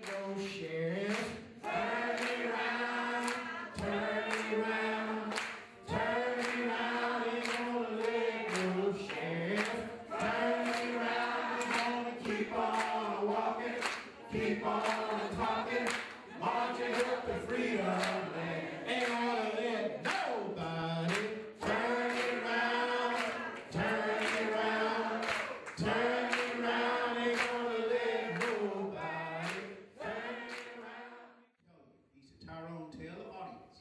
go, sheriff. Turn me round, turn me round, turn me round, ain't gonna let go, sheriff. Turn me round, ain't gonna keep on walking, keep on talking, marching up to freedom land. Ain't gonna let nobody turn me round, turn me round, turn me round, ain't gonna let nobody turn me round. Tyrone, tell the audience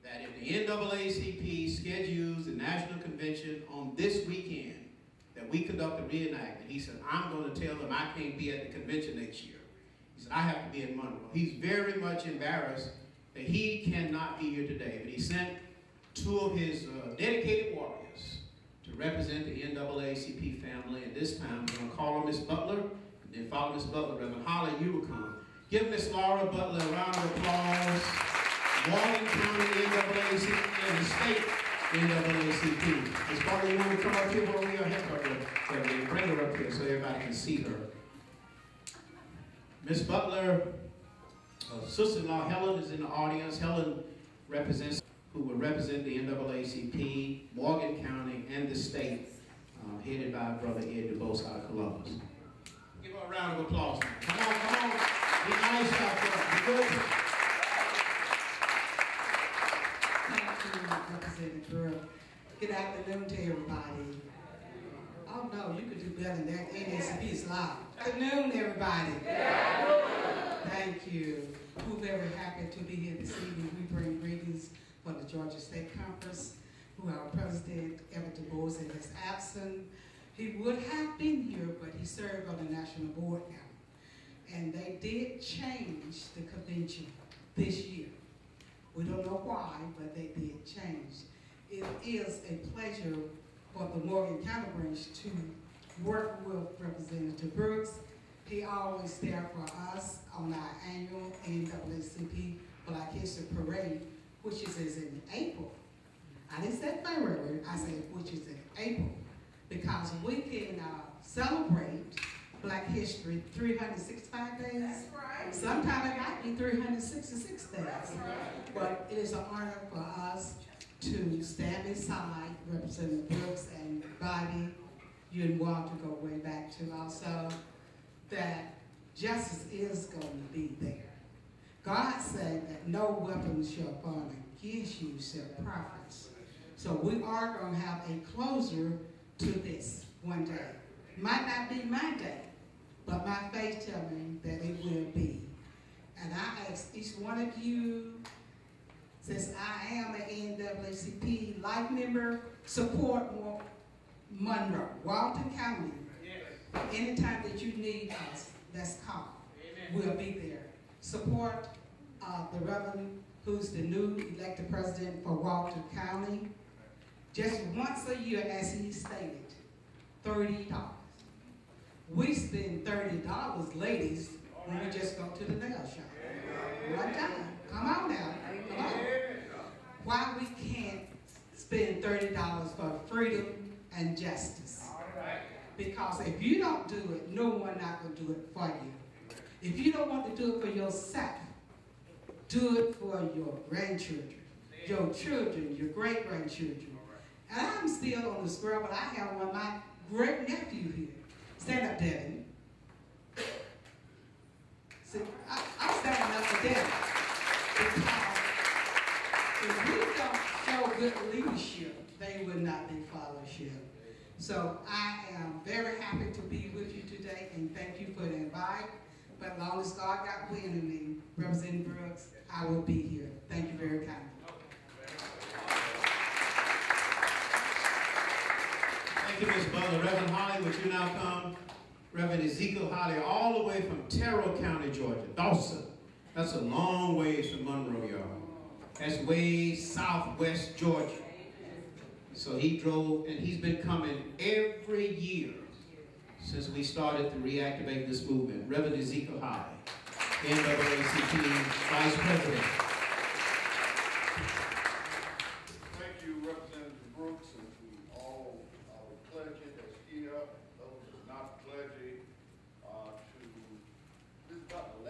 that if the NAACP schedules the National Convention on this weekend, that we conduct a reenactment, he said, I'm going to tell them I can't be at the convention next year. He said, I have to be in Monroe. He's very much embarrassed that he cannot be here today, but he sent two of his dedicated warriors to represent the NAACP family, and this time we're going to call on Miss Butler, and then follow Miss Butler, Reverend Holly, you will come. Give Miss Laura Butler a round of applause. Walton County NAACP and the state NAACP. Miss Butler, you want to come up here where we are? Here, bring her up here so everybody can see her. Miss Butler, sister-in-law Helen is in the audience. Helen represents, who will represent the NAACP, Morgan County, and the state, headed by Brother Ed DuBose out of Columbus. Give her a round of applause. Come on, come on. Be nice out there. Be good. Thank you, Representative Burrow. Good afternoon to everybody. Oh no, you could do better than that. NAACP is loud. Good afternoon, everybody. Thank you. We're very happy to be here this evening. We bring greetings for the Georgia State Conference, who our President, Ed DuBose, is absent. He would have been here, but he served on the national board now. And they did change the convention this year. We don't know why, but they did change. It is a pleasure for the Morgan County branch to work with Representative Brooks. He always there for us on our annual NAACP Black History Parade, which is in April. I didn't say February, I said which is in April, because we can celebrate Black History 365 days. That's right. Sometimes it might be 366 days. That's right. But it is an honor for us to stand beside Representative Brooks and Bobby. You and Walter go way back to also that justice is going to be there. God said that no weapon shall form against you shall profit. So we are going to have a closure to this one day. Might not be my day, but my faith tells me that it will be. And I ask each one of you, since I am an NAACP life member, support Monroe, Walton County. Yes. Anytime that you need us, let's call. Amen. We'll be there. Support the Reverend, who's the new elected president for Walton County. Just once a year, as he stated, $30. We spend $30, ladies, when we just go to the nail shop. One time. Come on now. Come on. Why we can't spend $30 for freedom and justice? Because if you don't do it, no one not going to do it for you. If you don't want to do it for yourself, do it for your grandchildren, your children, your great-grandchildren. And I'm still on the square, but I have one of my great-nephew here. Stand up, Devin. See, I'm standing up for Devin. Because if we don't show good leadership, they will not be followership. So I am very happy to be with you today, and thank you for the invite. But as long as God got wind of me, Representative Brooks, I will be here. Thank you very kindly. Thank you, Ms. Butler. Reverend Holly, would you now come? Reverend Ezekiel Holly, all the way from Terrell County, Georgia, Dawson. That's a long ways from Monroe, y'all. That's way southwest Georgia. So he drove, and he's been coming every year since we started to reactivate this movement. Reverend Ezekiel Holly, NAACP Vice President. Thank you, Representative Brooks, and to all our clergy that's here, those who are not clergy, this is about the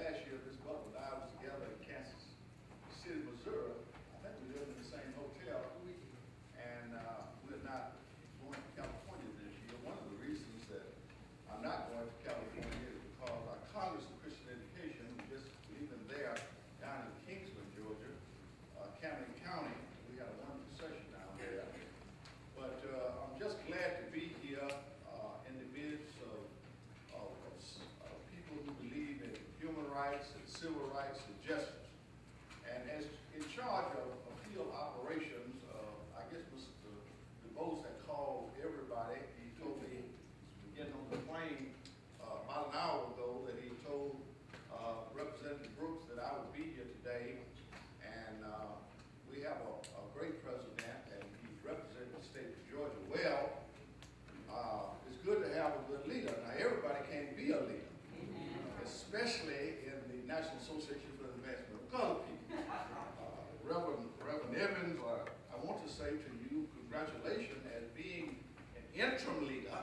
congratulations as being an interim leader,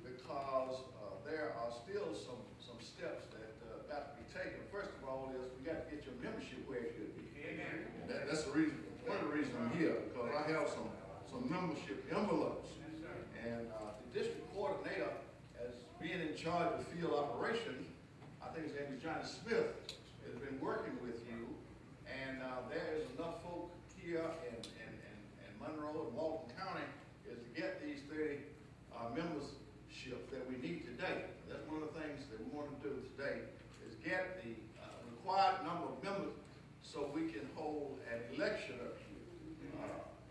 because there are still some steps that got to be taken. First of all is we got to get your membership where it should be. Amen. That's the reason, one of the reasons I'm here, because I have some membership envelopes. And the district coordinator, as being in charge of field operations, I think his name is Johnny Smith, has been working with you. And there is enough folk here in Monroe and Walton County is to get these 30 memberships that we need today. That's one of the things that we want to do today, is get the required number of members so we can hold an election up here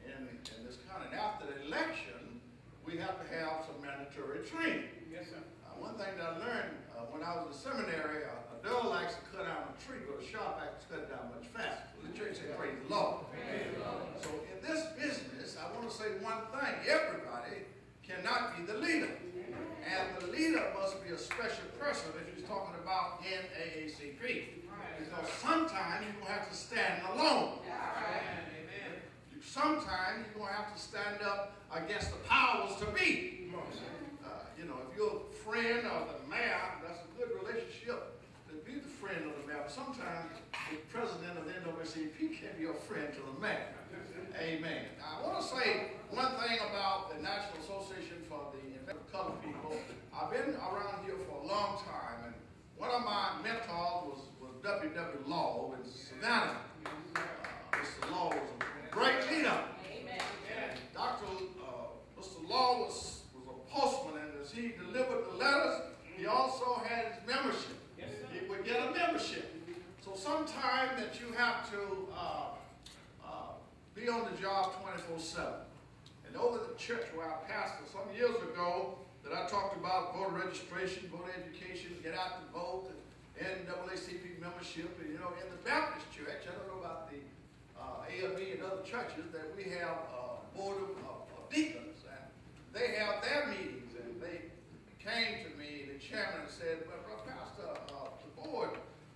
in this county. And after the election, we have to have some mandatory training. Yes, sir. One thing that I learned when I was in seminary, a dull likes to cut down a tree, but a sharp likes to cut it down much faster. The church said, praise the Lord. So in this business, I want to say one thing. Everybody cannot be the leader. And the leader must be a special person if he's talking about NAACP. Because sometimes you're going to have to stand alone. Sometimes you're going to have to stand up against the powers to be. You know, if you're a friend of the mayor, that's a good relationship to be the friend of the mayor. But sometimes the president of the NAACP can be a friend to the mayor. Amen. Now, I want to say one thing about the National Association for the Colored People. I've been around here for a long time, and one of my mentors was W.W. Law in Savannah. Mr. Law was a great leader. Amen. Mr. Law was a postman, and as he delivered the letters, he also had his membership. Yes, he would get a membership. So sometime that you have to be on the job 24/7. And over the church where I pastored some years ago, that I talked about voter registration, voter education, get out to vote, and NAACP membership. And, you know, in the Baptist church, I don't know about the AME and other churches, that we have a board of deacons, and they have their meetings, and they came to me, the chairman, and said, well, Pastor, the board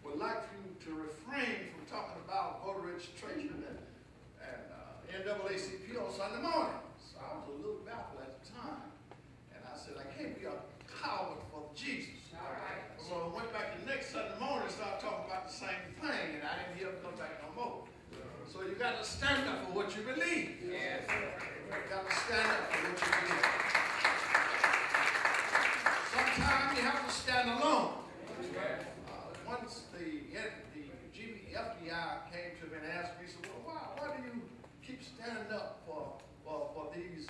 would like you to refrain from talking about voter registration and NAACP on Sunday morning. So I was a little baffled at the time, and I said, I can't be a coward for Jesus. So I went back the next Sunday morning and started talking about the same thing, and I didn't hear him come back no more. So you got to stand up for what you believe. Yes. You got to stand up for what you believe. Sometimes you have to stand alone. Once the FBI came to me and asked me, so, well, why do you keep standing up for these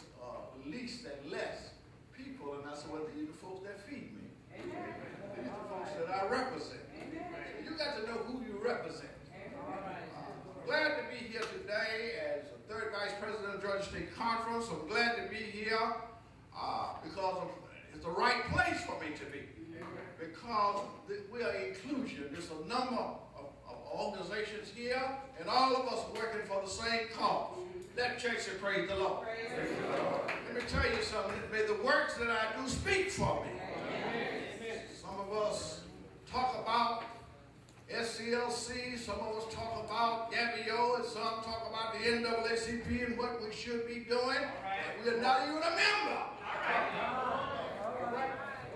least and less people? And I said, well, these are the folks that feed me. Amen. These are the folks that I represent. Amen. So you got to know who you represent. Glad to be here today as the third vice president of Georgia State Conference. I'm glad to be here because it's the right place for me to be. Because we are inclusion. There's a number of organizations here, and all of us working for the same cause. Let church say, praise the Lord. Praise the Lord. Let me tell you something. May the works that I do speak for me. Amen. Some of us talk about SCLC, some of us talk about GABIO, and some talk about the NAACP and what we should be doing. But we are not even a member.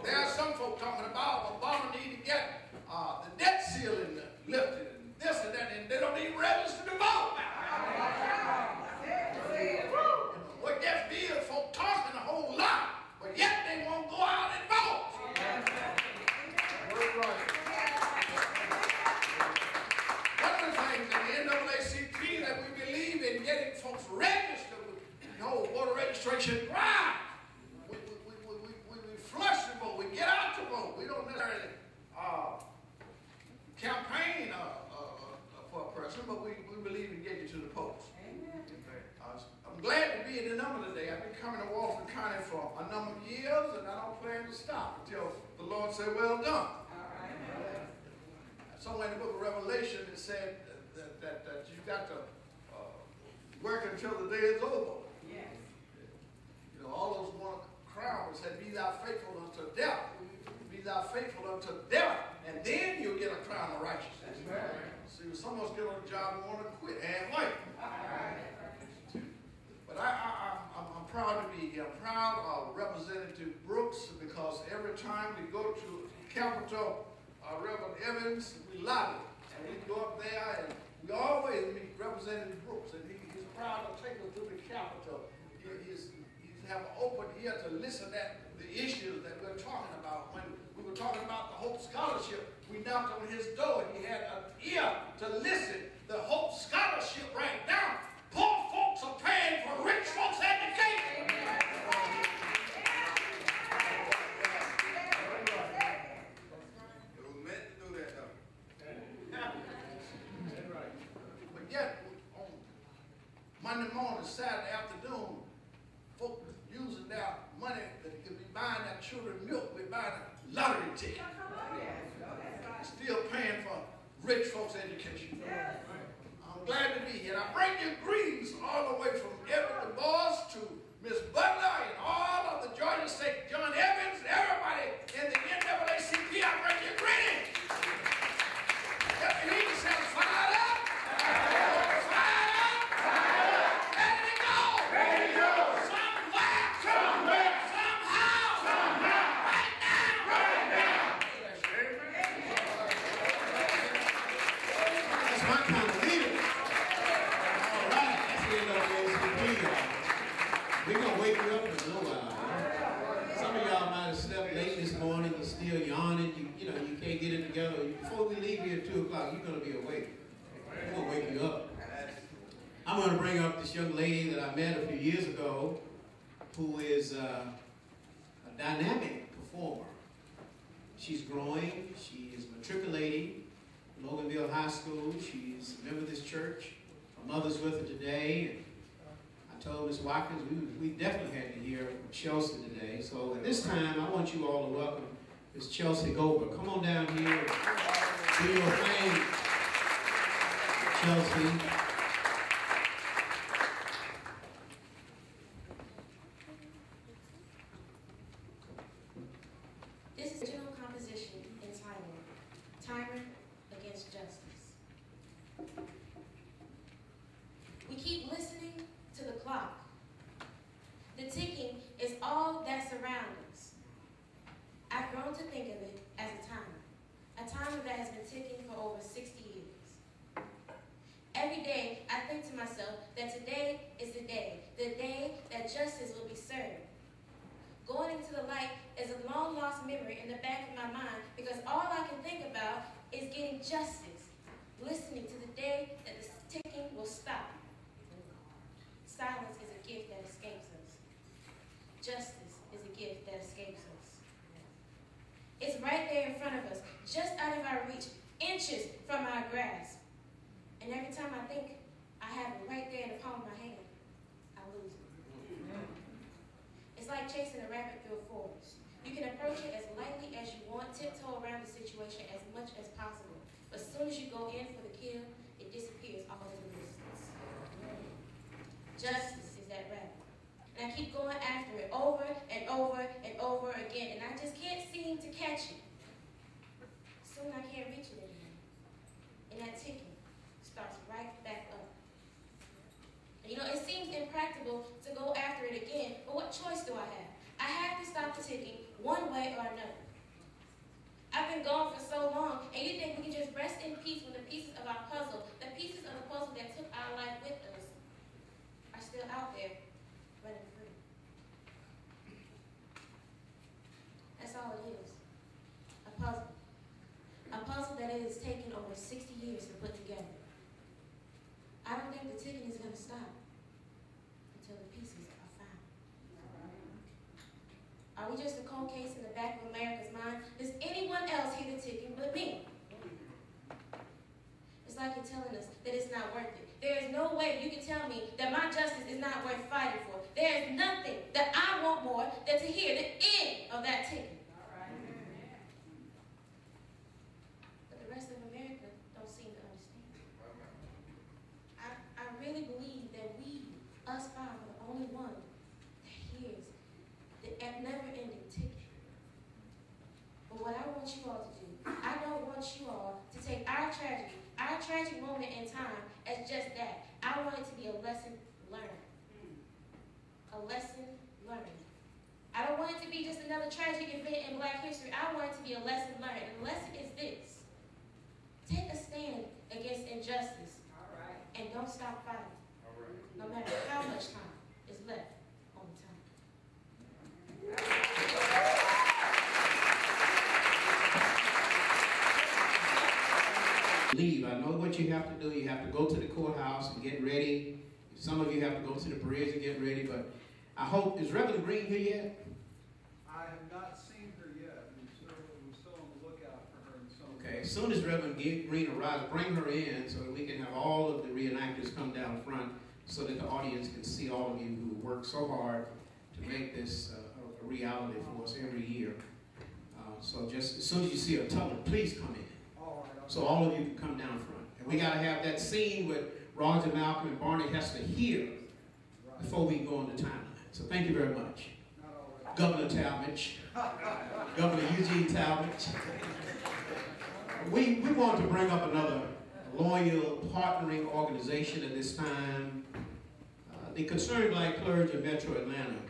There are some folk talking about Obama need to get the debt ceiling lifted and this and that, and they don't even register to vote. What gets me is folk talking a whole lot, but yet they won't go out and vote. One of the things in the NAACP that we believe in getting folks registered with the whole voter registration drive. We flush the vote. We get out to vote. We don't necessarily campaign for a person, but we believe in getting to the polls. I'm glad to be in the number today. I've been coming to Walton County for a number of years, and I don't plan to stop until the Lord said, well done. Somewhere in the book of Revelation it said that you got to work until the day is over. Yes. You know, all those one crowds said, be thou faithful unto death. Be thou faithful unto death, and then you'll get a crown of righteousness. Right. See, some of us get on the job and want to quit halfway. But I'm am proud of Representative Brooks because every time we go to Capitol, Reverend Evans, we love it. And we go up there and we always meet Representative Brooks, and he's proud to take us to the Capitol. He's have an open ear to listen at the issues that we're talking about. When we were talking about the Hope Scholarship, we knocked on his door. He had an ear to listen. The Hope Scholarship right now, poor folks are paying for rich folks' education. It was meant to do that, though. But yet, on Monday morning, Saturday afternoon, folks using their money that could be buying their children milk, we're buying a lottery ticket. Still paying for rich folks' education. I'm glad to be here. I bring you greetings all the way from Evan the boss to Miss Butler and all of the Georgia State, John Evans, everybody in the NAACP. I bring you greetings. Let me hear yourself fired up. Fired up. Ready to go. Ready to go. Somewhere. Somewhere. Somehow. Somehow. Right now. Right now. That's my kind of leader. All right, that's the NAACP. We're going to wake you up in a little while. Some of y'all might have slept late this morning. You're still yawning. You can't get it together. Before we leave here at 2 o'clock, you're going to be awake. We're going to wake you up. I'm going to bring up this young lady that I met a few years ago who is a dynamic performer. She's growing. She is matriculating Loganville High School. She's a member of this church. Her mother's with her today. And I told Ms. Watkins we definitely had to hear from Chelsea today. So at this time, I want you all to welcome Ms. Chelsea Goldberg. Come on down here and do your thing, Chelsea. This is a general composition entitled Timer Against Justice. We keep listening to the clock. The ticking is all that surrounds us. I've grown to think of it as a timer that has been ticking for over 60 years. Every day, I think to myself that today is the day that justice will be served. Going into the light is a long-lost memory in the back of my mind because all I can think about is getting justice, listening to the day that the ticking will stop. Silence is a gift that escapes us. Justice is a gift that escapes us. It's right there in front of us, just out of our reach, inches from our grasp. And every time I think I have it right there in the palm of my hand, I lose it. It's like chasing a rabbit through a forest. You can approach it as lightly as you want, tiptoe around the situation as much as possible. But as soon as you go in for the kill, it disappears off into the distance. Justice is that rabbit. And I keep going after it over and over and over again, and I just can't seem to catch it. Soon I can't reach it anymore. And that ticking starts right back up. And it seems impractical to go after it again, but what choice do I have? I have to stop the ticking one way or another. I've been gone for so long, and you think we can just rest in peace when the pieces of our puzzle, the pieces of the puzzle that took our life with us, are still out there running free. That's all it is. A puzzle. A puzzle that it has taken over 60 years to put together. I don't think the ticking is going to stop until the pieces are found. Are we just a cold case in the back of America's mind? Does anyone else hear the ticking but me? It's like you're telling us that it's not worth it. There is no way you can tell me that my justice is not worth fighting for. There is nothing that I want more than to hear the end of that ticking. But the rest of America don't seem to understand. I really believe that us five, are the only one that hears the never-ending ticking. But what I want you all to do, I don't want you all to take our tragic moment in time as just that. I want it to be a lesson learned. A lesson learned. want it to be just another tragic event in Black history. I want it to be a lesson learned. And the lesson is this. Take a stand against injustice. And don't stop fighting. No matter how much time is left on the time. Leave. I know what you have to do. You have to go to the courthouse and get ready. Some of you have to go to the bridge and get ready, but I hope, is Reverend Green here yet? I have not seen her yet. We're still on the lookout for her. Okay, as soon as Reverend Green arrives, bring her in so that we can have all of the reenactors come down front so that the audience can see all of you who work so hard to make this a reality for us every year. So just as soon as you see her, tell her, please come in. So all of you can come down front. And we got to have that scene with Roger, Malcolm, and Barney Hester here before we go on the timeline. So thank you very much. Governor Talmadge, Governor Eugene Talmadge. We want to bring up another loyal partnering organization at this time. The Concerned Black Clergy of Metro Atlanta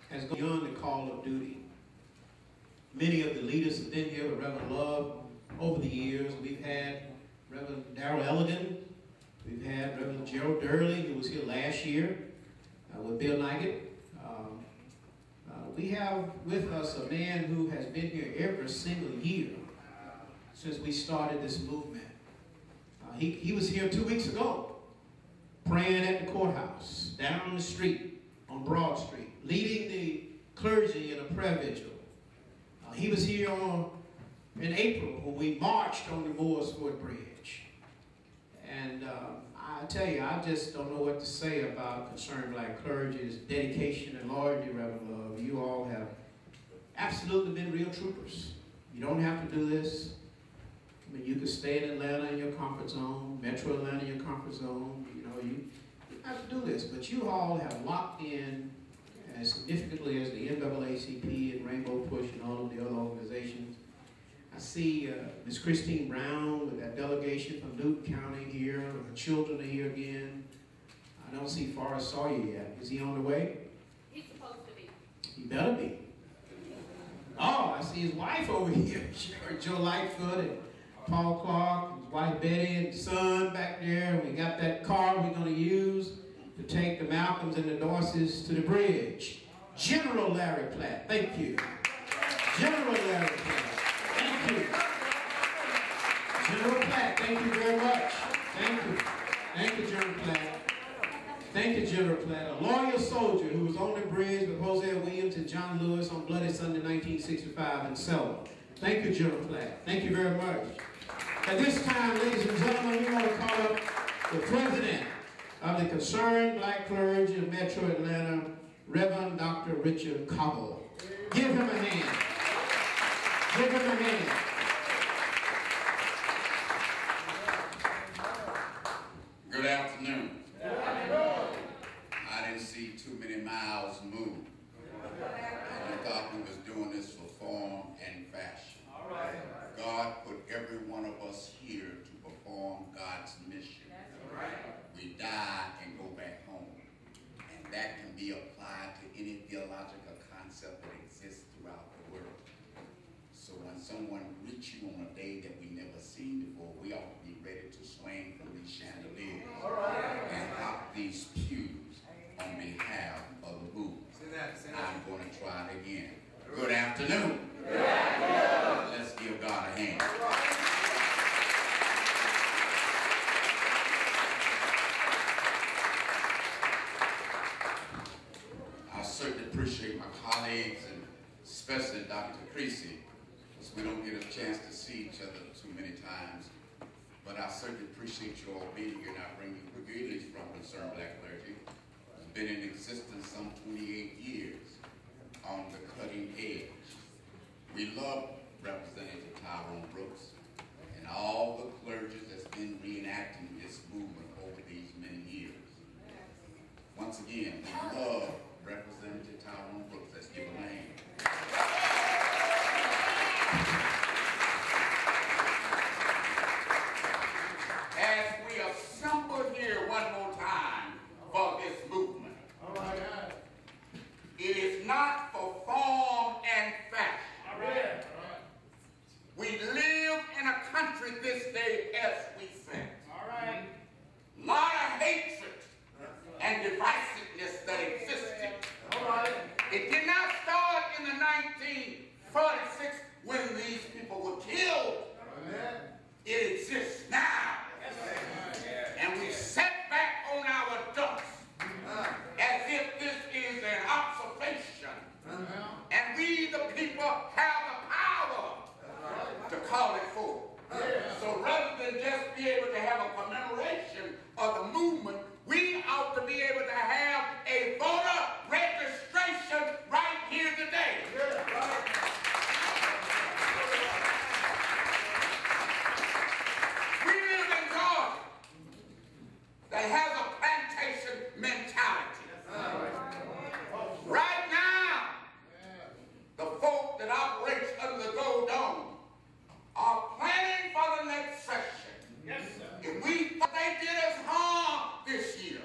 has gone beyond the call of duty. Many of the leaders have been here with Reverend Love over the years. We've had Reverend Darrell Elligan. We've had Reverend Gerald Durley, who was here last year with Bill Nigut. We have with us a man who has been here every single year since we started this movement. He was here 2 weeks ago, praying at the courthouse, down the street on Broad Street, leading the clergy in a prayer vigil. He was here in April when we marched on the Mooresford Bridge. And I tell you, I just don't know what to say about Concerned Black Clergy's dedication and loyalty, Reverend Love. You all have absolutely been real troopers. You don't have to do this. I mean, you could stay in Atlanta in your comfort zone, Metro Atlanta in your comfort zone. You know, you have to do this. But you all have locked in as significantly as the NAACP and Rainbow Push and all of the other organizations. I see Ms. Christine Brown with that delegation from Newton County here. Her children are here again. I don't see Forrest Sawyer yet. Is he on the way? He's supposed to be. He better be. Oh, I see his wife over here. Joe Lightfoot and Paul Clark, his wife Betty, and son back there. We got that car we're going to use to take the Malcolms and the Dorseys to the bridge. General Larry Platt, thank you. General Larry Platt. Thank you. General Platt, thank you very much. Thank you. Thank you, General Platt. Thank you, General Platt. A loyal soldier who was on the bridge with Hosea Williams and John Lewis on Bloody Sunday 1965 in Selma. Thank you, General Platt. Thank you very much. At this time, ladies and gentlemen, we want to call up the president of the Concerned Black Clergy of Metro Atlanta, Reverend Dr. Richard Cobble. Give him a hand. Give him a hand. Good afternoon. I didn't see too many mouths move. And I thought we was doing this for form and fashion. God put every one of us here to perform God's mission. We die and go back home. And that can be applied to any theological concept that exists throughout the world. So when someone greets you on a day that we never seen before, we ought to be ready to swing from these chandeliers and hop these pews on behalf of the movement. I'm going to try it again. Good afternoon. Good afternoon. Let's give God a hand. I certainly appreciate my colleagues and especially Dr. Creasy, because we don't get a chance to see each other too many times. But I certainly appreciate you all being here, and I bring you greetings from Concerned Black Clergy. It's been in existence some 28 years on the cutting edge. We love Representative Tyrone Brooks and all the clergy that's been reenacting this movement over these many years. Once again, we love Representative Tyrone Brooks. Let's give him a hand. As we assemble here one more time for this movement, It did not start in the 1946 when these people were killed. It exists now. And we sat back on our ducks as if this is an observation. And we, the people, have the power to call it forth. So rather than just be able to have a commemoration of the movement, we ought to be able to have a voter registration right here today. We live in Georgia that has a plantation mentality. Right now, the folk that operates under the Gold Dome are planning for the next session. If we thought they did us harm this year,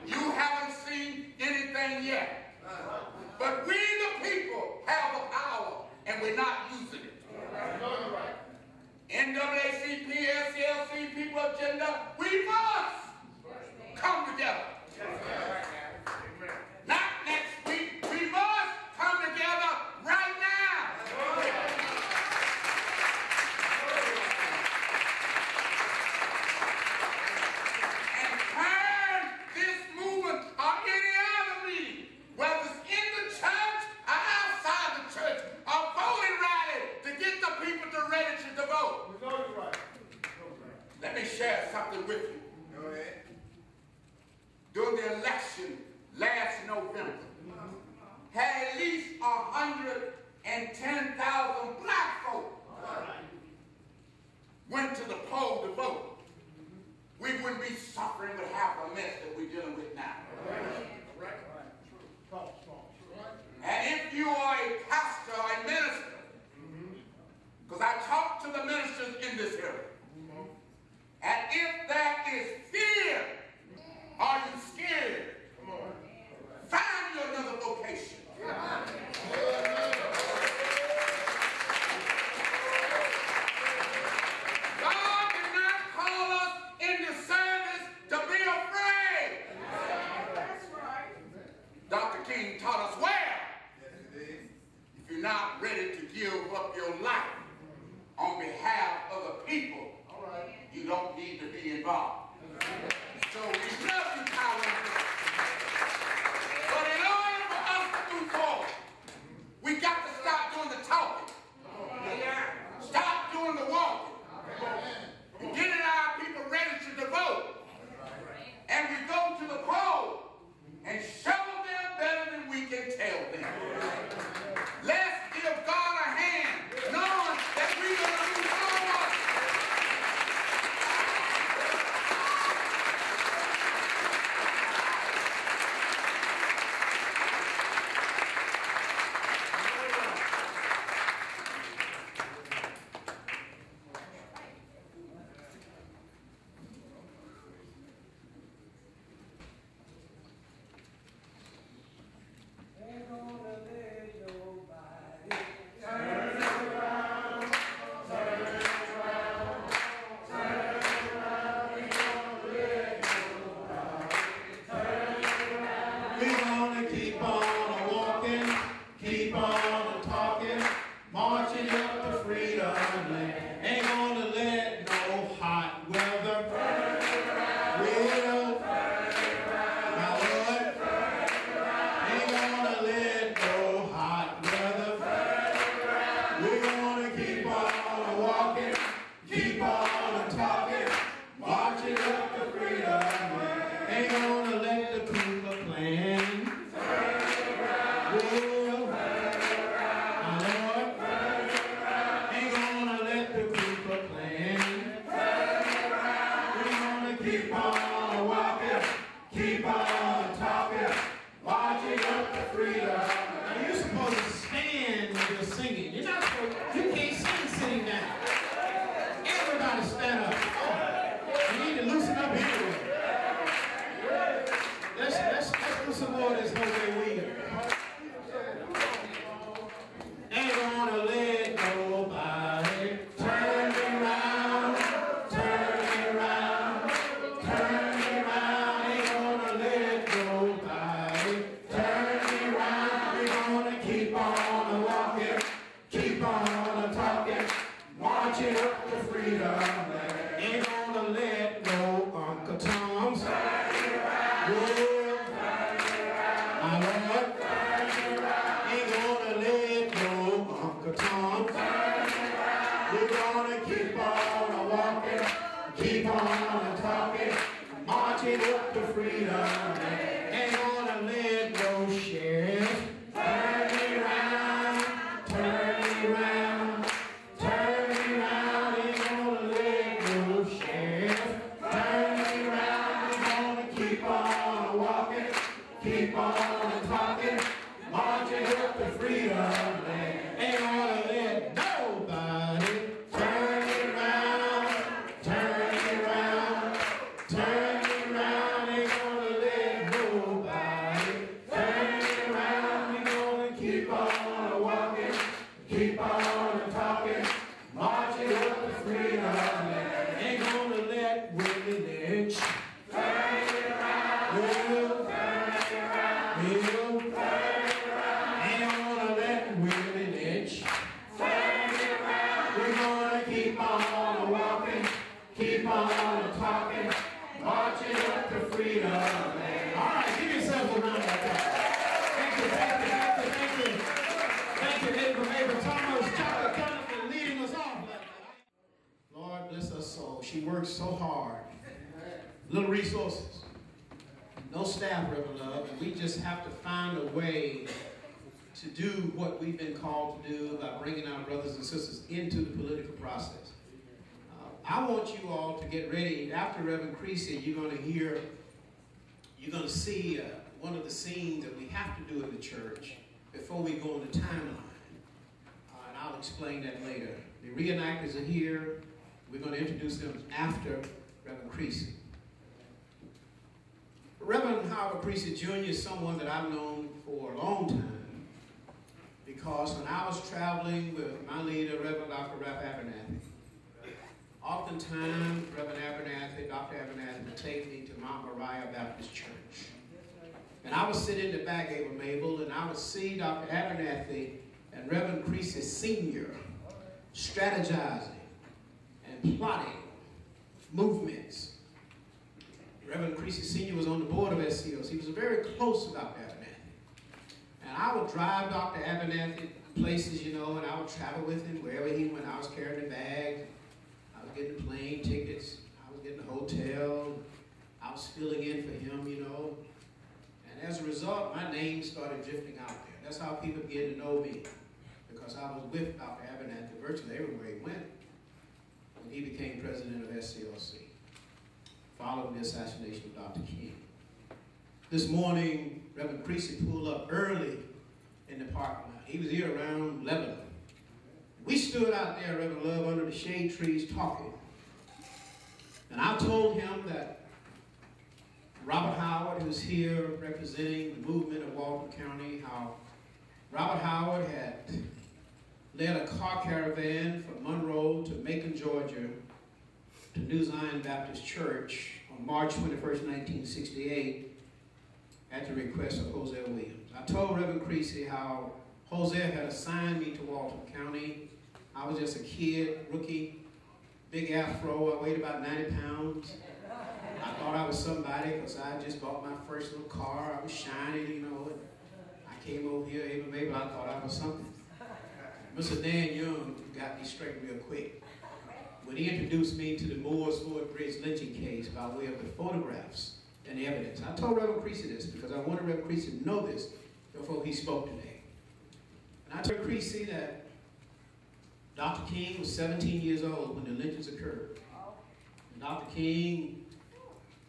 you haven't seen anything yet. But we the people have the power and we're not using it. NAACP, SCLC, People Agenda, we must come together. Not next week, we must come together right now. And turn this movement or any other meeting, whether it's in the church or outside the church, a voting rally to get the people to register to vote. Let me share something with you. Go ahead. During the election last November, had at least 110,000 black folk went to the poll to vote. We wouldn't be suffering with half the mess that we're dealing with now. And if you are a pastor or a minister, because I talk to the ministers in this area, and if there is fear, are you scared? Find you another vocation. God did not call us into service to be afraid. That's right. Dr. King taught us well. Yes, it is. If you're not ready to give up your life on behalf of the people, you don't need to be involved. So we love you, Power. But in order for us to move forward, we got to stop doing the talking. Stop doing the walking. And getting our people registered to vote. And we go to the poll and show them better than we can tell them. Let's give God a hand, knowing that we're going to move forward. baton. We're gonna keep on walking, keep on talking, marching up to freedom. Ain't gonna let no sheriff turn me round, turn me round, turn me round. Ain't gonna let no sheriff turn me round. We're gonna keep on walking, keep on talking, marching up to freedom. Ain't gonna let nobody turn me round, turn me round, turn me round. Ain't gonna let nobody turn me round. We gonna keep on walking, keep on talking, marching up to freedom. Ain't gonna let women lynch. Turn me round, will, turn me round, will, turn me round. Ain't gonna let women lynch. Turn me round. We're gonna keep on walking, keep on talking, marching up to freedom. All right, give yourselves a round of applause. Thank you, thank you, thank you, thank you. Thank you, April Thomas, Chocolate County, for leading us off like that. Lord bless her soul. She works so hard. Little resources. No staff, Reverend Love, and we just have to find a way to do what we've been called to do by bringing our brothers and sisters into the political process. I want you all to get ready. After Reverend Creasy, you're going to see one of the scenes that we have to do in the church before we go on the timeline. And I'll explain that later. The reenactors are here. We're going to introduce them after Reverend Creasy. Reverend Howard Creasy Jr. is someone that I've known for a long time, because when I was traveling with my leader, Reverend Dr. Ralph Abernathy, oftentimes Reverend Abernathy, Dr. Abernathy would take me to Mount Moriah Baptist Church. And I would sit in the back, Ava Mabel, and I would see Dr. Abernathy and Reverend Creasy Sr. strategizing and plotting movements. Reverend Creasy Sr. was on the board of SCOC. He was very close to Dr. Abernathy. And I would drive Dr. Abernathy places, you know, and I would travel with him wherever he went. I was carrying the bags. I was getting the plane tickets. I was getting the hotel. I was filling in for him, you know. And as a result, my name started drifting out there. That's how people began to know me, because I was with Dr. Abernathy virtually everywhere he went when he became president of SCLC, following the assassination of Dr. King. This morning, Reverend Creasy pulled up early in the parking lot. He was here around 11. We stood out there, Reverend Love, under the shade trees talking. And I told him that Robert Howard, who's here representing the movement of Walton County, how Robert Howard had led a car caravan from Monroe to Macon, Georgia, to New Zion Baptist Church on March 21st, 1968, at the request of Hosea Williams. I told Reverend Creasy how Hosea had assigned me to Walton County. I was just a kid, rookie, big afro. I weighed about 90 pounds. I thought I was somebody because I just bought my first little car. I was shining, you know. And I came over here, even maybe I thought I was something. Mr. Dan Young got me straight real quick when he introduced me to the Moores Ford Bridge lynching case by way of the photographs and the evidence. I told Reverend Creasy this because I wanted Reverend Creasy to know this before he spoke today. And I told Creasy that Dr. King was 17 years old when the lynchings occurred. And Dr. King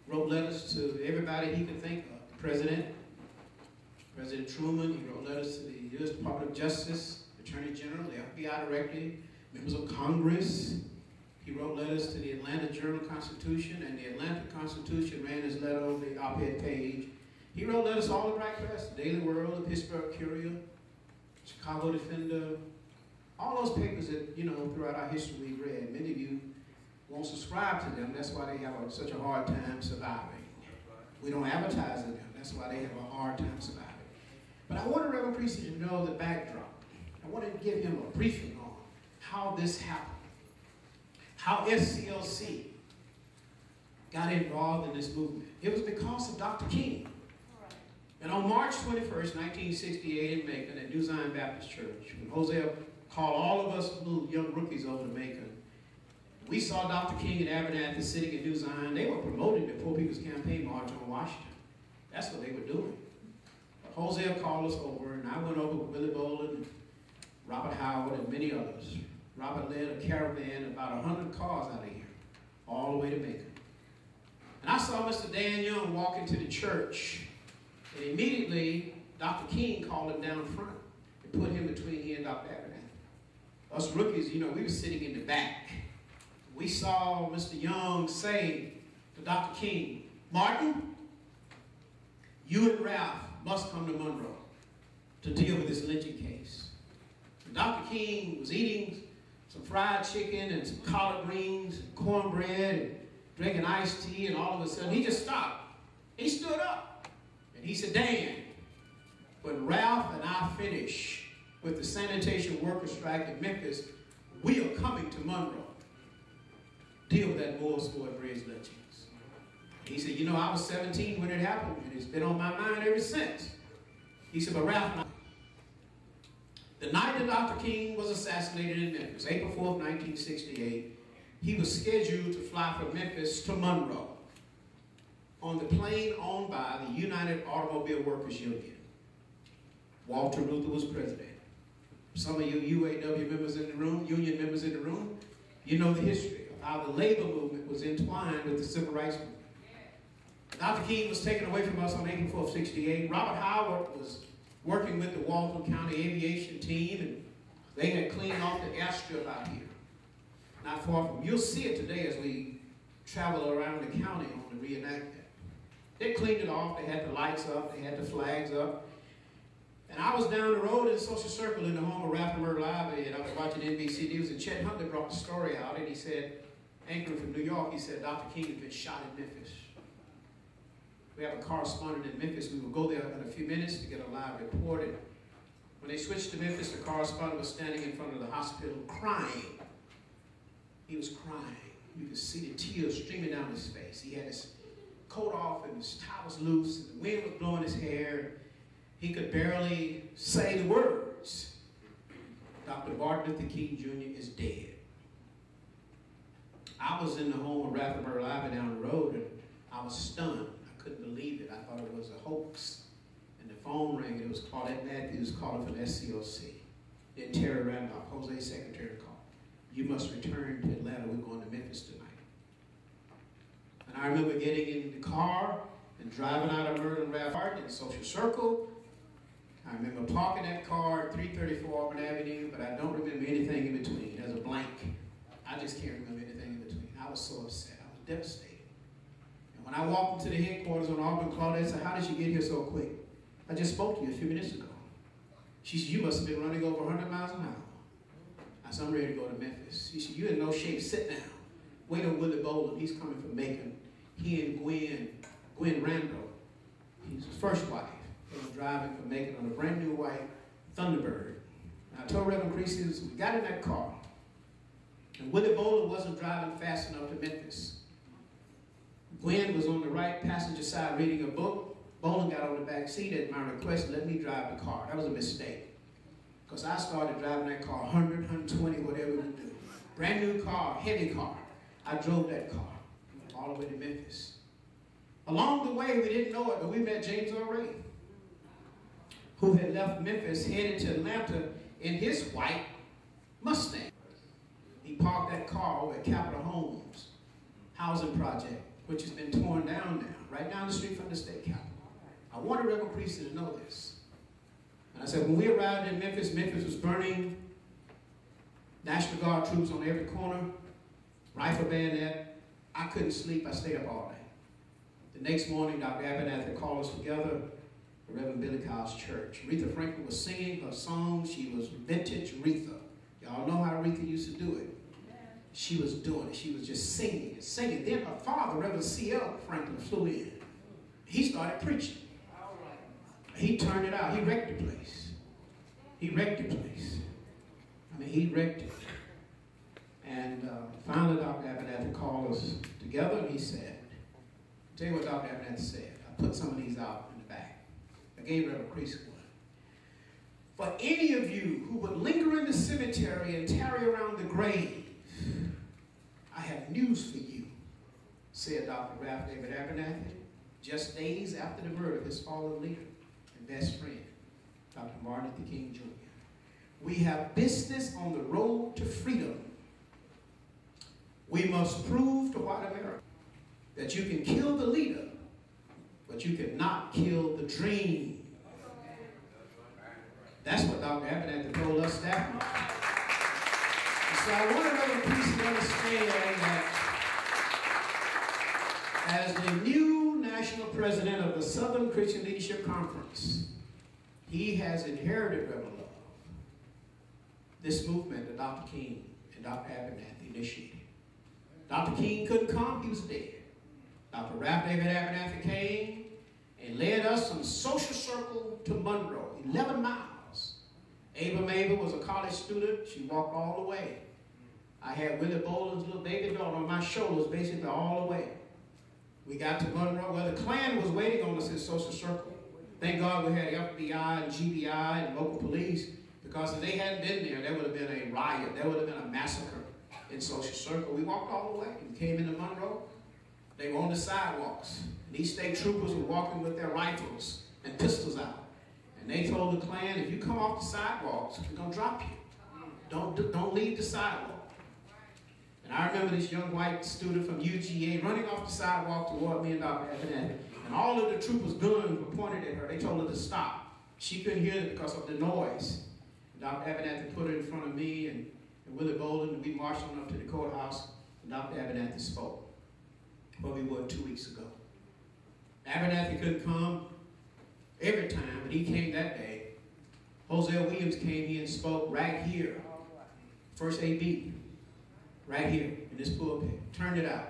wrote letters to everybody he could think of. The President Truman, he wrote letters to the U.S. Department of Justice, Attorney General, the FBI Director, members of Congress. He wrote letters to the Atlanta Journal-Constitution, and the Atlanta Constitution ran his letter on the op-ed page. He wrote letters to all the black press, the Daily World, the Pittsburgh Courier, Chicago Defender, all those papers that, you know, throughout our history we've read. Many of you won't subscribe to them. That's why they have such a hard time surviving. We don't advertise in them. That's why they have a hard time surviving. But I wanted Reverend Creasy to know the backdrop. I wanted to give him a briefing on how this happened, how SCLC got involved in this movement. It was because of Dr. King. And on March 21st, 1968 in Macon at New Zion Baptist Church, when Hosea called all of us little young rookies over to Macon. We saw Dr. King and Abernathy sitting in New Zion. They were promoting the Poor People's Campaign March on Washington. That's what they were doing. But Hosea called us over, and I went over with Willie Bolin, Robert Howard, and many others. Robert led a caravan, about 100 cars out of here, all the way to Macon. And I saw Mr. Dan Young walk into the church, and immediately Dr. King called him down front and put him between he and Dr. Abernathy. Us rookies, you know, we were sitting in the back. We saw Mr. Young say to Dr. King, Martin, you and Ralph must come to Monroe to deal with this lynching case. And Dr. King was eating some fried chicken and some collard greens and cornbread and drinking iced tea, and all of a sudden he just stopped. He stood up and he said, Dan, when Ralph and I finish with the sanitation worker strike in Memphis, we are coming to Monroe. Deal with that Moore Sport Bridge lynchings. He said, you know, I was 17 when it happened, and it's been on my mind ever since. He said, but Ralph and I, the night that Dr. King was assassinated in Memphis, April 4th, 1968, he was scheduled to fly from Memphis to Monroe on the plane owned by the United Automobile Workers Union. Walter Luther was president. Some of you UAW members in the room, union members in the room, you know the history of how the labor movement was entwined with the civil rights movement. Dr. King was taken away from us on April 4th, 68. Robert Howard was working with the Walton County aviation team, and they had cleaned off the airstrip out here. Not far from, you'll see it today as we travel around the county on the Re-enactment. They cleaned it off, they had the lights up, they had the flags up. And I was down the road in the social circle in the home of Ralph Lively, and I was watching NBC News, and Chet Huntley brought the story out, and he said, anchoring from New York, he said, Dr. King had been shot in Memphis. We have a correspondent in Memphis. We will go there in a few minutes to get a live report. And when they switched to Memphis, the correspondent was standing in front of the hospital crying. He was crying. You could see the tears streaming down his face. He had his coat off and his tie was loose, and the wind was blowing his hair. He could barely say the words. Dr. Martin Luther King Jr. is dead. I was in the home of Ralph Lively down the road, and I was stunned. Couldn't believe it. I thought it was a hoax. And the phone rang, and it was Claudette Matthews calling from SCOC. Then Terry Randolph, Jose's secretary, called. You must return to Atlanta. We're going to Memphis tonight. And I remember getting in the car and driving out of Merlin Raffard in the social circle. I remember parking that car at 334 Auburn Avenue, but I don't remember anything in between. There's a blank. I just can't remember anything in between. I was so upset. I was devastated. When I walked into the headquarters on Auburn, Claudette said, how did you get here so quick? I just spoke to you a few minutes ago. She said, you must have been running over 100 miles an hour. I said, I'm ready to go to Memphis. She said, you're in no shape. Sit down. Wait on Willie Bolin. He's coming from Macon. He and Gwen Randall, he's his first wife. They were driving from Macon on a brand new white Thunderbird. And I told Reverend Creasy, we got in that car. And Willie Bolin wasn't driving fast enough to Memphis. Gwen was on the right passenger side reading a book. Bolin got on the back seat at my request and let me drive the car. That was a mistake. Because I started driving that car 100, 120, whatever we do. Brand new car, heavy car. I drove that car all the way to Memphis. Along the way, we didn't know it, but we met James O'Ray, who had left Memphis, headed to Atlanta in his white Mustang. He parked that car over at Capitol Homes housing project, which has been torn down now, right down the street from the state capitol. I wanted Reverend Creasy to know this. And I said, when we arrived in Memphis, Memphis was burning, National Guard troops on every corner, rifle bayonet. I couldn't sleep. I stayed up all day. The next morning, Dr. Abernathy called us together at Reverend Billy Kyle's church. Aretha Franklin was singing her song. She was vintage Aretha. Y'all know how Aretha used to do it. She was doing it. She was just singing and singing. Then her father, Reverend C.L. Franklin, flew in. He started preaching. He turned it out. He wrecked the place. He wrecked the place. I mean, he wrecked it. And finally, Dr. Abernathy called us together, and he said, tell you what Dr. Abernathy said. I put some of these out in the back. I gave Reverend Creasy one. For any of you who would linger in the cemetery and tarry around the grave, I have news for you, said Dr. Ralph David Abernathy, just days after the murder of his fallen leader and best friend, Dr. Martin Luther King Jr. We have business on the road to freedom. We must prove to white America that you can kill the leader, but you cannot kill the dream. That's what Dr. Abernathy told us that month. So I want Reverend Priest to understand that as the new national president of the Southern Christian Leadership Conference, he has inherited, Reverend Love, this movement that Dr. King and Dr. Abernathy initiated. Dr. King couldn't come, he was dead. Dr. Ralph David Abernathy came and led us from Social Circle to Monroe, 11 miles. Ava Mabel was a college student. She walked all the way. I had Willie Boland's little baby daughter on my shoulders basically all the way. We got to Monroe. Well, the Klan was waiting on us in Social Circle. Thank God we had FBI and GBI and local police, because if they hadn't been there would have been a riot. There would have been a massacre in Social Circle. We walked all the way. We came into Monroe. They were on the sidewalks. And these state troopers were walking with their rifles and pistols out. And they told the Klan, if you come off the sidewalks, we're going to drop you. Don't leave the sidewalk. And I remember this young white student from UGA running off the sidewalk toward me and Dr. Abernathy. And all of the troopers' guns were pointed at her. They told her to stop. She couldn't hear it because of the noise. And Dr. Abernathy put her in front of me and Willie Boland, and we marched on up to the courthouse, and Dr. Abernathy spoke. Where we were 2 weeks ago. Abernathy couldn't come every time, but he came that day. Hosea Williams came here and spoke right here. First AB. Right here in this pulpit. Turned it out.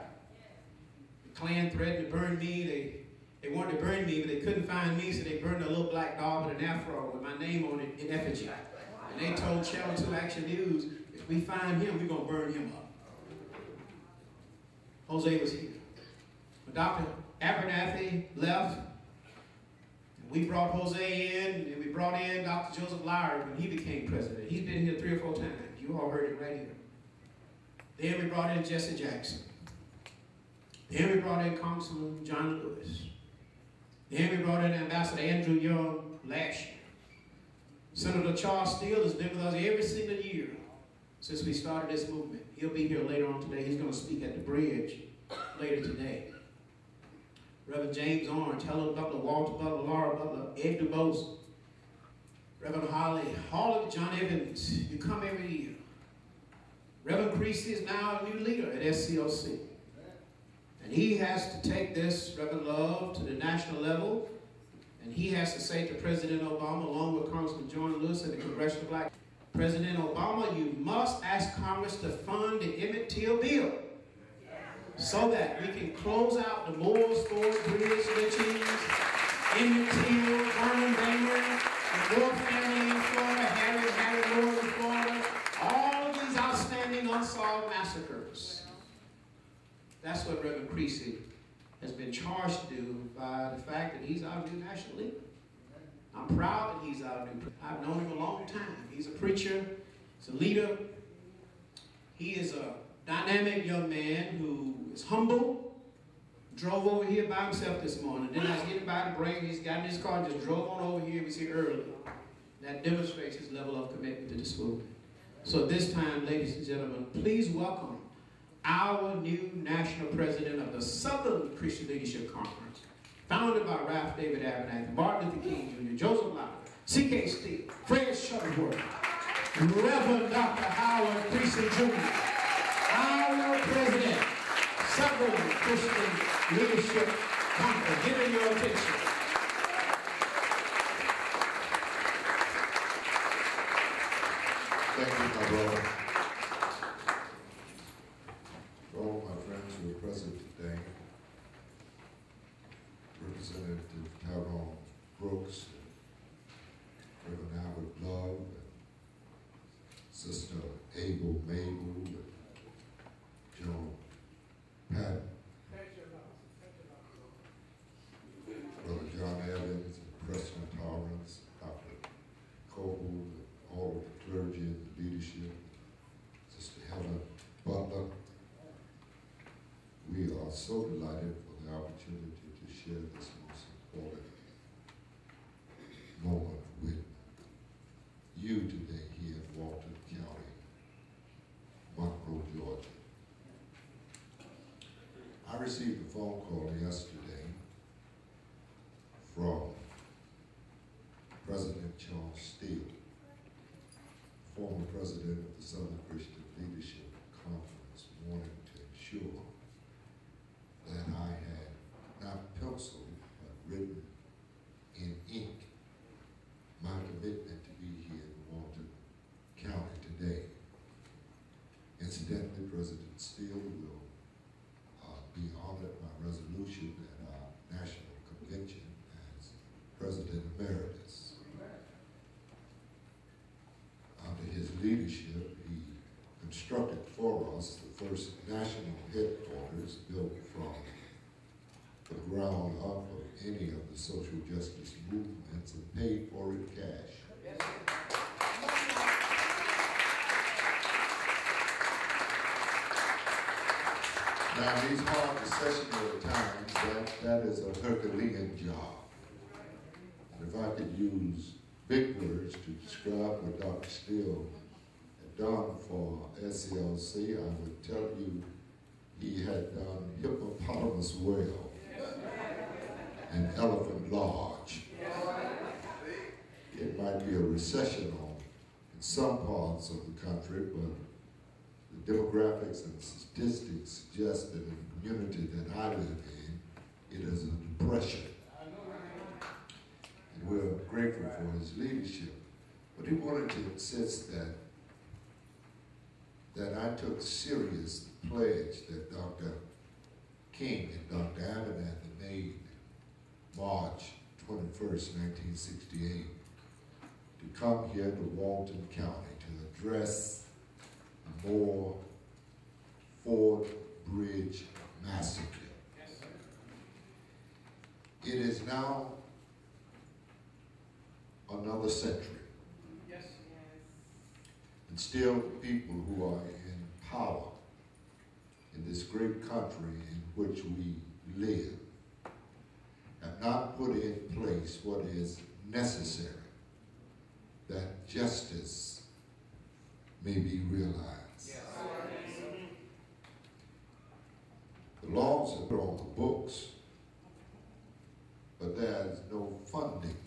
The Klan threatened to burn me. They wanted to burn me, but they couldn't find me, so they burned a little black dog with an afro with my name on it in effigy. And they told Channel 2 Action News, if we find him, we're going to burn him up. Jose was here. When Dr. Abernathy left, we brought Jose in, and we brought in Dr. Joseph Lowry when he became president. He's been here 3 or 4 times. You all heard it right here. Then we brought in Jesse Jackson. Then we brought in Congressman John Lewis. Then we brought in Ambassador Andrew Young last year. Senator Charles Steele has been with us every single year since we started this movement. He'll be here later on today. He's going to speak at the bridge later today. Reverend James Orange, Helen Butler, Walter Butler, Laura Butler, Ed DuBose, Reverend Holly, all of John Evans. You come every year. Reverend Creasy is now a new leader at SCOC. And he has to take this, Reverend Love, to the national level. And he has to say to President Obama, along with Congressman John Lewis and the Congressional Black, President Obama, you must ask Congress to fund the Emmett Till bill so that we can close out the Moores Ford Bridge lynchings, Emmett Till, Vernon Banger, the Moore family in Florida, Harry Moore in Florida, all of these outstanding unsolved massacres. That's what Reverend Creasy has been charged to do by the fact that he's our new national leader. I'm proud that he's our new preacher. I've known him a long time. He's a preacher, he's a leader. He is a dynamic young man who is humble. Drove over here by himself this morning. Then I was getting by the break. He's got in his car and just drove on over here. He was here early. That demonstrates his level of commitment to this movement. So this time, ladies and gentlemen, please welcome our new national president of the Southern Christian Leadership Conference, founded by Ralph David Abernathy, Martin Luther King Jr., Joseph Lowry, C.K. Steele, Fred Shuttleworth, Reverend Dr. Howard Creasy Jr., our president, Southern Christian Leadership Conference. Give it your attention. Thank you, my brother. For all my friends who are present today, Representative Tyrone Brooks, Reverend Albert Love, and Sister Abel Mabel, and Joan Patton, Brother John Evans, and Preston Torrance, Dr. Coble, leadership, Sister Helen Butler. We are so delighted for the opportunity to share this most important moment with you today here in Walton County, Massacre, Georgia. I received a phone call yesterday from President Charles Steele, former president of the Southern Christian Leadership Conference, wanting to ensure that I had not penciled but written in ink my commitment to be here in Walton County today. Incidentally, President Steele will be honored by resolution at our national convention as President Emeritus. Under his leadership, he constructed for us the first national headquarters built from the ground up of any of the social justice movements and paid for it cash. Now, in these hard recessionary times, that is a Herculean job. And if I could use big words to describe what Dr. Steele had done for SCLC, I would tell you he had done hippopotamus well and elephant large. It might be a recession in some parts of the country, but the demographics and statistics suggest that in the community that I live in, it is a depression. And we're grateful for his leadership. But he wanted to insist that I took serious the pledge that Dr. King and Dr. Abernathy made March 21st, 1968, to come here to Walton County to address the Moore Ford Bridge Massacre. It is now another century. And still the people who are in power in this great country in which we live have not put in place what is necessary that justice may be realized. The laws are on the books, but there's no funding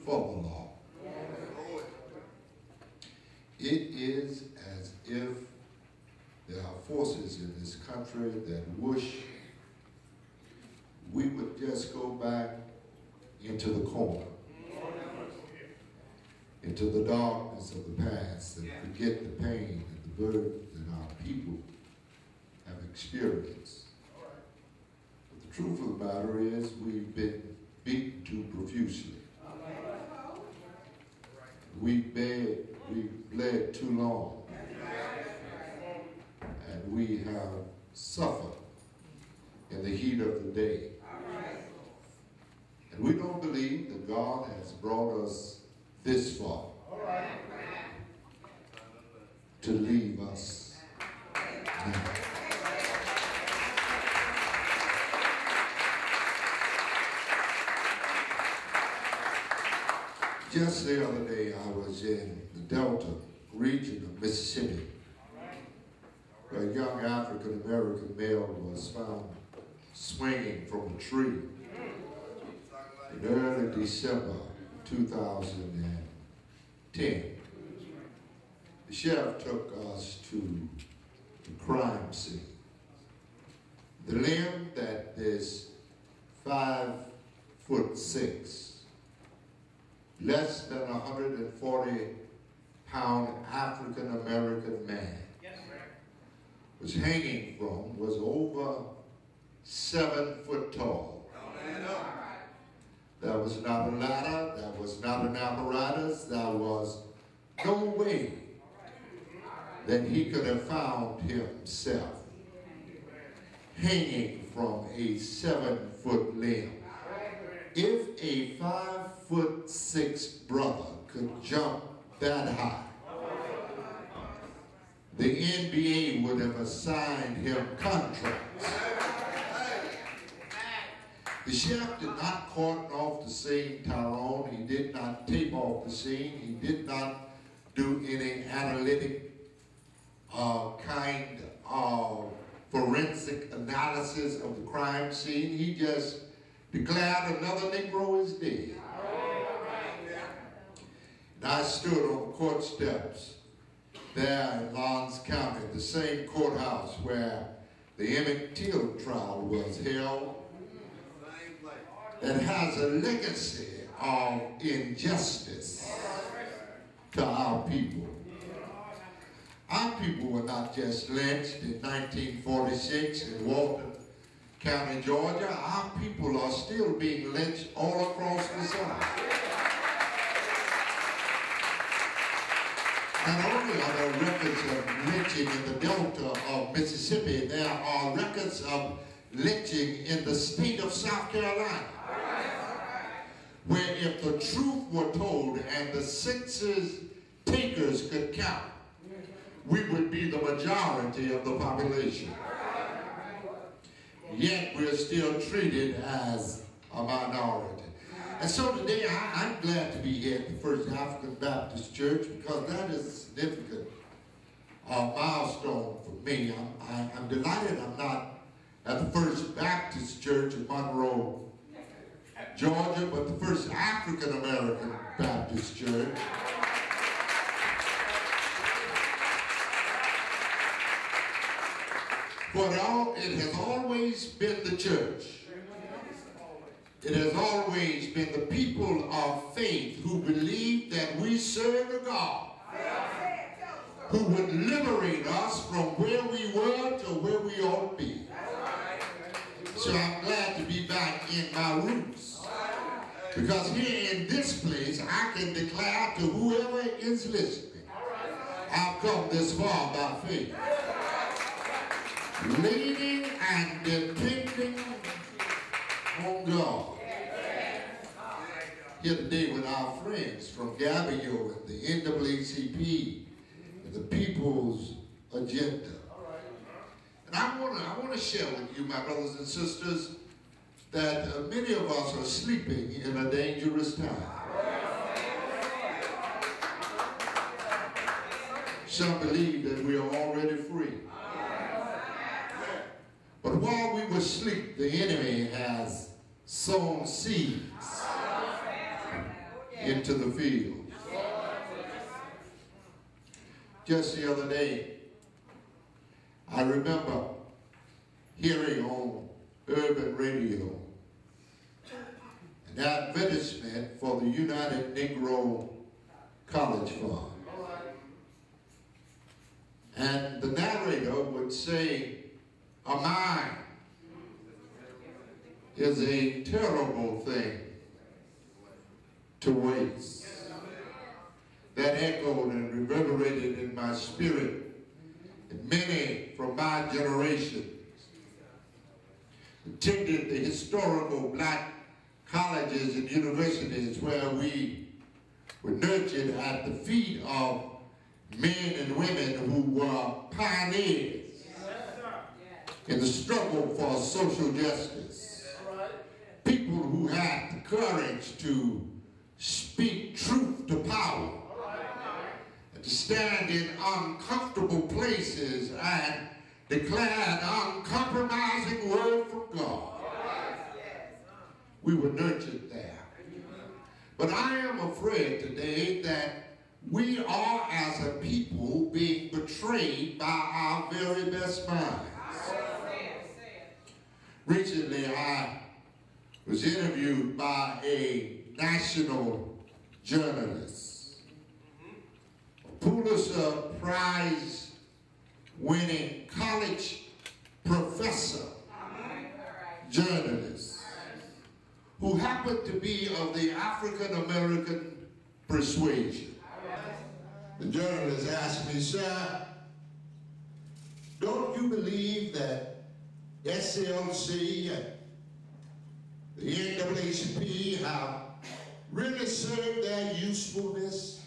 for the law. It is as if there are forces in this country that wish we would just go back into the corner, into the darkness of the past, and forget the pain and the burden that our people have experienced. But the truth of the matter is we've been beaten too profusely. We bled too long, and we have suffered in the heat of the day. And we don't believe that God has brought us this far to leave us now. Just the other day, I was in the Delta region of Mississippi, where a young African-American male was found swinging from a tree in early December 2010. The sheriff took us to the crime scene. The limb that this 5'6", less than 140-pound African-American man was hanging from was over 7 foot tall. There was not a ladder, there was not an apparatus, there was no way that he could have found himself hanging from a 7-foot limb. If a 5'6" brother could jump that high. The NBA would have assigned him contracts. The sheriff did not cordon off the scene, Tyrone. He did not tape off the scene. He did not do any analytic kind of forensic analysis of the crime scene. He just declared another Negro is dead. And I stood on the court steps there in Walton County, the same courthouse where the Emmett Till trial was held, that has a legacy of injustice to our people. Our people were not just lynched in 1946 in Walton County, Georgia. Our people are still being lynched all across the South. Not only are there records of lynching in the Delta of Mississippi, there are records of lynching in the state of South Carolina, where if the truth were told and the census takers could count, we would be the majority of the population. Yet we're still treated as a minority. And so today I'm glad to be here at the First African Baptist Church, because that is a significant milestone for me. I'm delighted I'm not at the First Baptist Church in Monroe, Georgia, but the First African American Baptist Church. But it has always been the church. It has always been the people of faith who believe that we serve a God who would liberate us from where we were to where we ought to be. So I'm glad to be back in my roots, because here in this place I can declare to whoever is listening, I've come this far by faith, leaning and depending on God. Here today with our friends from Gabio and the NAACP and the People's Agenda. And I want to share with you, my brothers and sisters, that many of us are sleeping in a dangerous time. Some believe that we are already free. But while we were asleep, the enemy has sown seeds into the field. Just the other day, I remember hearing on urban radio an advertisement for the United Negro College Fund. And the narrator would say, a mind is a terrible thing to waste. That echoed and reverberated in my spirit. And many from my generation attended the historical black colleges and universities where we were nurtured at the feet of men and women who were pioneers in the struggle for social justice. People who had the courage to speak truth to power, and to stand in uncomfortable places and declare an uncompromising word from God. We were nurtured there. But I am afraid today that we are, as a people, being betrayed by our very best minds. Recently, I was interviewed by a national journalist, a Pulitzer Prize winning college professor journalist, who happened to be of the African American persuasion. The journalist asked me, sir, don't you believe that SLC and the NAACP have really served their usefulness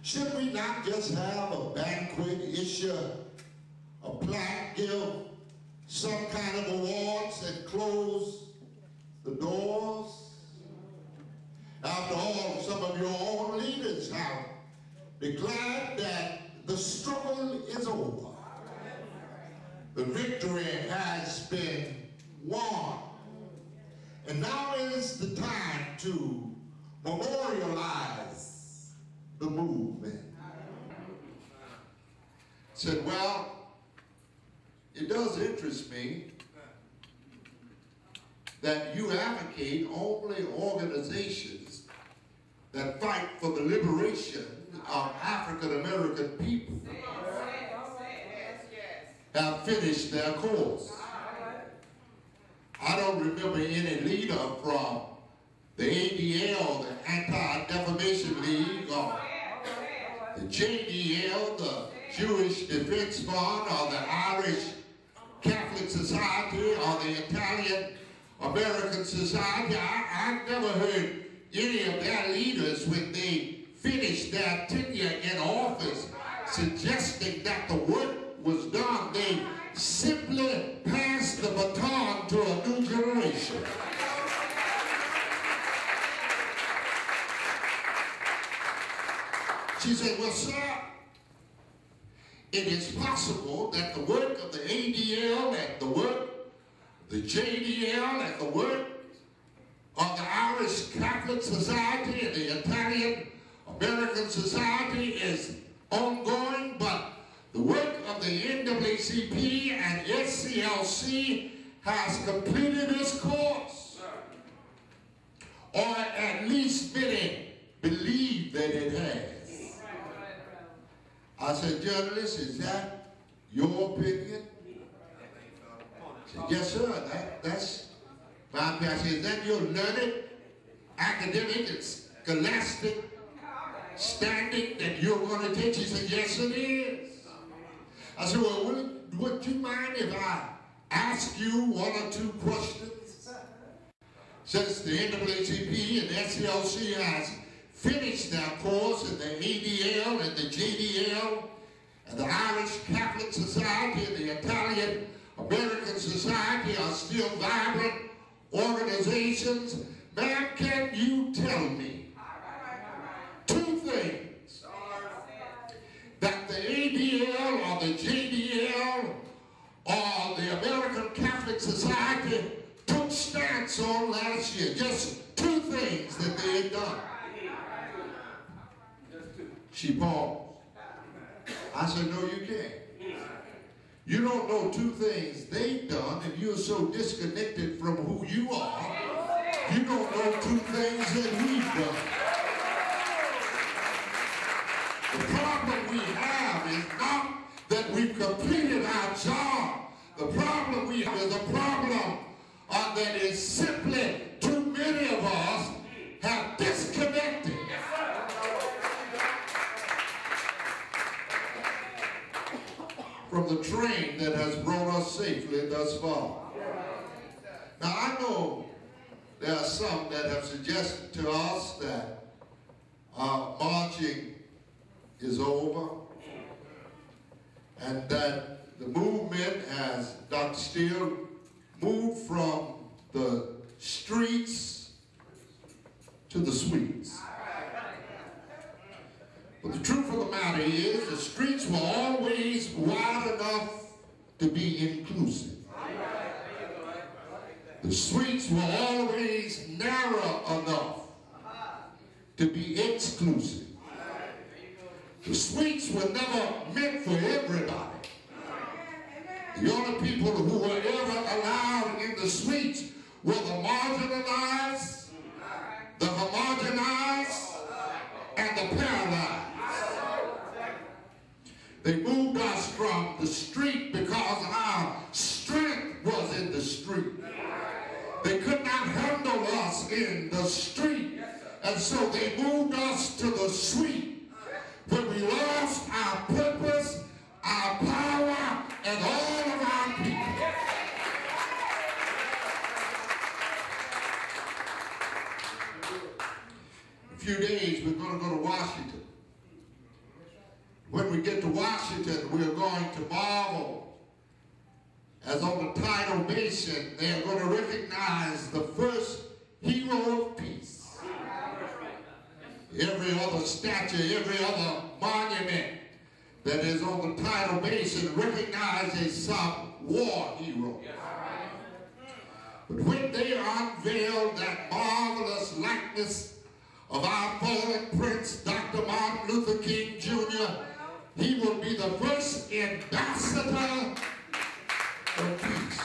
Should we not just have a banquet, issue a plaque, give some kind of awards, and close the doors? After all, some of your own leaders have declared that the struggle is over. The victory has been won. And now is the time to memorialize the movement. Said, well, it does interest me that you advocate only organizations that fight for the liberation of African American people have finished their course. I don't remember any leader from the ADL, the Anti-Defamation League, or the JDL, the Jewish Defense Fund, or the Irish Catholic Society, or the Italian American Society. I've never heard any of their leaders, when they finished their tenure in office, suggesting that the work was done. They simply passed the baton to a new generation. She said, well, sir, it is possible that the work of the ADL and the work of the JDL and the work of the Irish Catholic Society and the Italian American Society is ongoing, but the work of the NAACP and SCLC has completed its course, or at least many believe that it has. I said, journalist, is that your opinion? She said, yes, sir, that's my opinion. I said, is that your learned, academic, and scholastic standing that you're going to take? She said, yes, it is. I said, well, would you mind if I ask you one or two questions? Since the NAACP and SCLC has finished their course, and the ADL and the JDL and the Irish Catholic Society and the Italian American Society are still vibrant organizations, ma'am, can you tell me two things that the ADL or the JDL or the American Catholic Society took stance on last year? Just two things that they had done. She paused. I said, no, you can't. You don't know two things they've done, and you're so disconnected from who you are, you don't know two things that we've done. The problem we have is not that we've completed our job. The problem we have is a problem that is simply too many of us have disconnected from the train that has brought us safely thus far. Now, I know there are some that have suggested to us that marching is over and that the movement has, Dr. Steele, moved from the streets to the suites. But the truth of the matter is, the streets were always wide enough to be inclusive. The suites were always narrow enough to be exclusive. The suites were never meant for everybody. The only people who were ever allowed in the suites were the marginalized, the homogenized, and the paralyzed. They moved us from the street because our strength was in the street. They could not handle us in the street, and so they moved us to the suite, where we lost our purpose, our power, and all of our people. In a few days, we're going to go to Washington when we get to Washington, we are going to marvel. As on the tidal basin, they are going to recognize the first hero of peace. Every other statue, every other monument that is on the tidal basin recognizes some war hero. But when they unveiled that marvelous likeness of our fallen prince, Dr. Martin Luther King Jr., he will be the first ambassador of peace.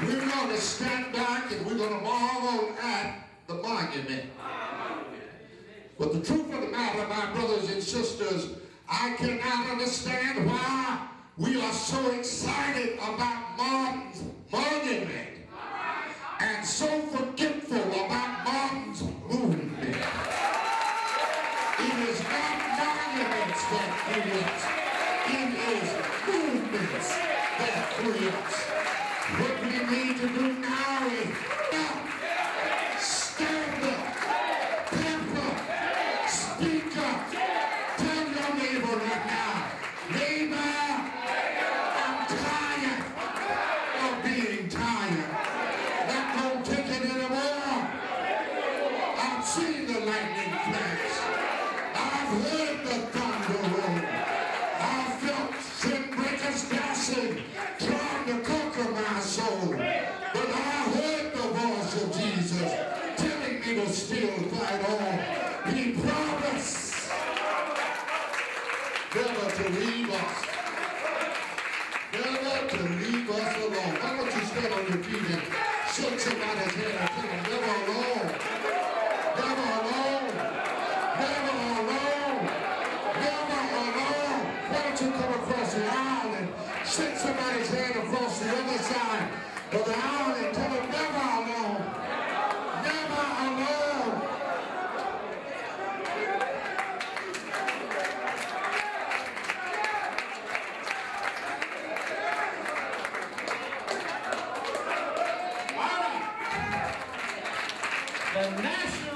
We're going to stand back and we're going to marvel at the monument. But the truth of the matter, my brothers and sisters, I cannot understand why we are so excited about Martin's monument and so forgetful about Martin's movement. It is not monuments that free us. It is movements that free us. What we need to do now is stand up, pep up, speak up. Tell your neighbor right now, neighbor, I'm tired of being tired. Not gonna take it anymore. I've seen the lightning flash. I've heard the thunder roll. I've felt sin breakers dancing, trying to conquer my soul. But I heard the voice of Jesus telling me to still fight on. He promised never to leave us. Never to leave us alone. Why don't you stand on your feet and shake somebody's hand and tell them, never alone. Never alone. Never alone. Never alone. Why don't you come across the aisle and shake somebody's hand across the other side of the aisle and tell them, never alone. Never alone. The national